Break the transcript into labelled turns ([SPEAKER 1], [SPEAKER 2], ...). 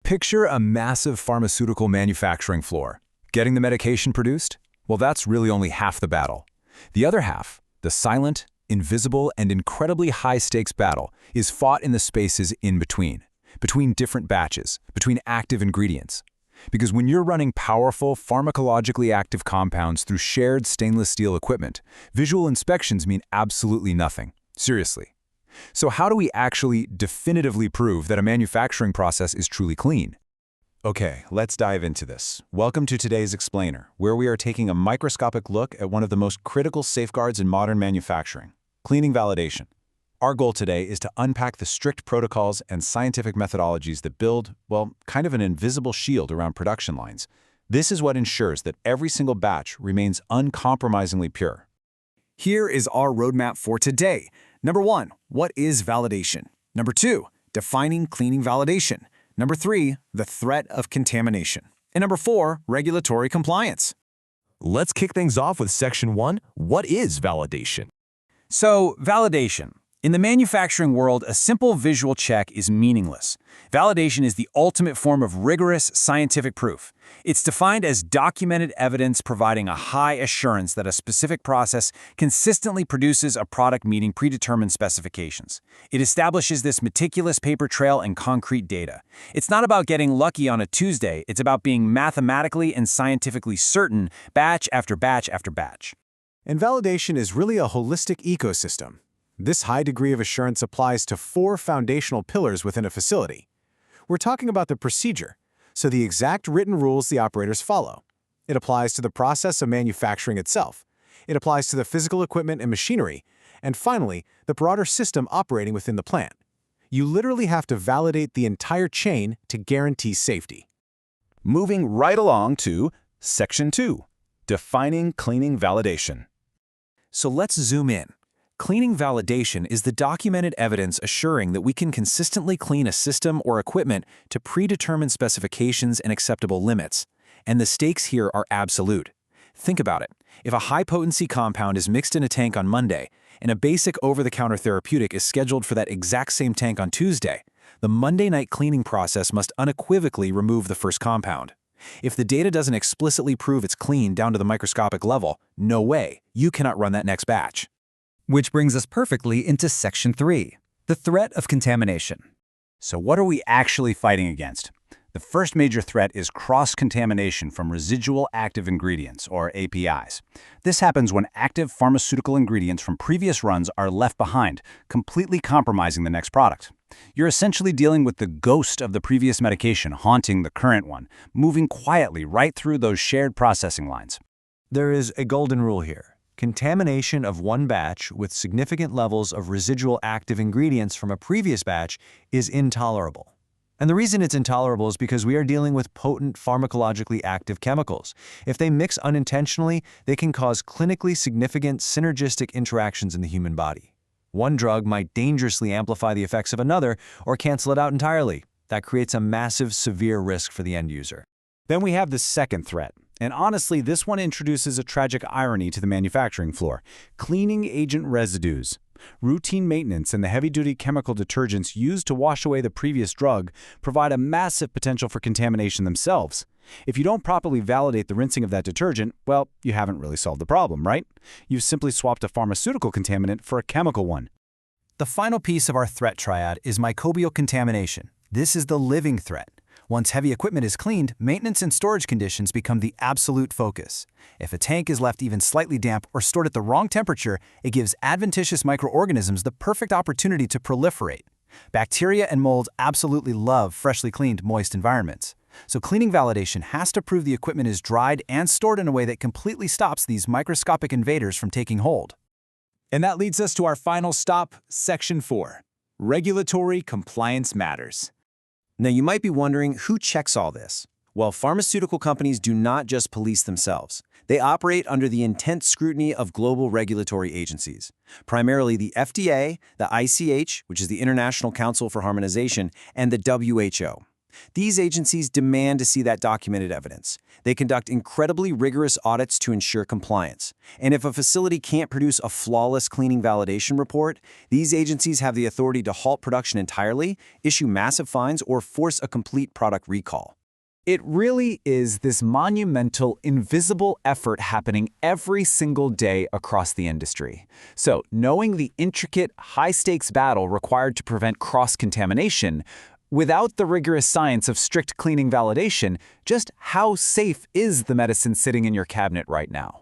[SPEAKER 1] Picture a massive pharmaceutical manufacturing floor. Getting the medication produced? Well, that's really only half the battle. The other half, the silent, invisible, and incredibly high-stakes battle, is fought in the spaces in between different batches, between active ingredients. Because when you're running powerful, pharmacologically active compounds through shared stainless steel equipment, visual inspections mean absolutely nothing. Seriously. So how do we actually definitively prove that a manufacturing process is truly clean? Okay, let's dive into this. Welcome to today's Explainer, where we are taking a microscopic look at one of the most critical safeguards in modern manufacturing, cleaning validation. Our goal today is to unpack the strict protocols and scientific methodologies that build, well, kind of an invisible shield around production lines. This is what ensures that every single batch remains uncompromisingly pure.
[SPEAKER 2] Here is our roadmap for today. Number 1, what is validation? Number 2, defining cleaning validation. Number 3, the threat of contamination. And number 4, regulatory compliance.
[SPEAKER 3] Let's kick things off with Section 1. What is validation?
[SPEAKER 2] So, validation. In the manufacturing world, a simple visual check is meaningless. Validation is the ultimate form of rigorous scientific proof. It's defined as documented evidence providing a high assurance that a specific process consistently produces a product meeting predetermined specifications. It establishes this meticulous paper trail and concrete data. It's not about getting lucky on a Tuesday, it's about being mathematically and scientifically certain batch after batch after batch.
[SPEAKER 4] And validation is really a holistic ecosystem. This high degree of assurance applies to 4 foundational pillars within a facility. We're talking about the procedure, so the exact written rules the operators follow. It applies to the process of manufacturing itself. It applies to the physical equipment and machinery. And finally, the broader system operating within the plant. You literally have to validate the entire chain to guarantee safety.
[SPEAKER 1] Moving right along to Section 2, defining cleaning validation.
[SPEAKER 2] So let's zoom in. Cleaning validation is the documented evidence assuring that we can consistently clean a system or equipment to predetermined specifications and acceptable limits. And the stakes here are absolute. Think about it. If a high-potency compound is mixed in a tank on Monday, and a basic over-the-counter therapeutic is scheduled for that exact same tank on Tuesday, the Monday night cleaning process must unequivocally remove the first compound. If the data doesn't explicitly prove it's clean down to the microscopic level, no way, you cannot run that next batch.
[SPEAKER 5] Which brings us perfectly into Section 3, the threat of contamination.
[SPEAKER 6] So what are we actually fighting against? The first major threat is cross-contamination from residual active ingredients, or APIs. This happens when active pharmaceutical ingredients from previous runs are left behind, completely compromising the next product. You're essentially dealing with the ghost of the previous medication haunting the current one, moving quietly right through those shared processing lines.
[SPEAKER 4] There is a golden rule here. Contamination of one batch with significant levels of residual active ingredients from a previous batch is intolerable. And the reason it's intolerable is because we are dealing with potent pharmacologically active chemicals. If they mix unintentionally, they can cause clinically significant synergistic interactions in the human body. One drug might dangerously amplify the effects of another or cancel it out entirely. That creates a massive, severe risk for the end user.
[SPEAKER 6] Then we have the second threat. And honestly, this one introduces a tragic irony to the manufacturing floor: cleaning agent residues. Routine maintenance and the heavy-duty chemical detergents used to wash away the previous drug provide a massive potential for contamination themselves. If you don't properly validate the rinsing of that detergent, well, you haven't really solved the problem, right? You've simply swapped a pharmaceutical contaminant for a chemical one.
[SPEAKER 2] The final piece of our threat triad is microbial contamination. This is the living threat. Once heavy equipment is cleaned, maintenance and storage conditions become the absolute focus. If a tank is left even slightly damp or stored at the wrong temperature, it gives adventitious microorganisms the perfect opportunity to proliferate. Bacteria and mold absolutely love freshly cleaned, moist environments. So cleaning validation has to prove the equipment is dried and stored in a way that completely stops these microscopic invaders from taking hold.
[SPEAKER 1] And that leads us to our final stop, Section 4, regulatory compliance matters.
[SPEAKER 2] Now, you might be wondering, who checks all this? Well, pharmaceutical companies do not just police themselves. They operate under the intense scrutiny of global regulatory agencies, primarily the FDA, the ICH, which is the International Council for Harmonization, and the WHO. These agencies demand to see that documented evidence. They conduct incredibly rigorous audits to ensure compliance. And if a facility can't produce a flawless cleaning validation report, these agencies have the authority to halt production entirely, issue massive fines, or force a complete product recall.
[SPEAKER 6] It really is this monumental, invisible effort happening every single day across the industry. So, knowing the intricate, high-stakes battle required to prevent cross-contamination, without the rigorous science of strict cleaning validation, just how safe is the medicine sitting in your cabinet right now?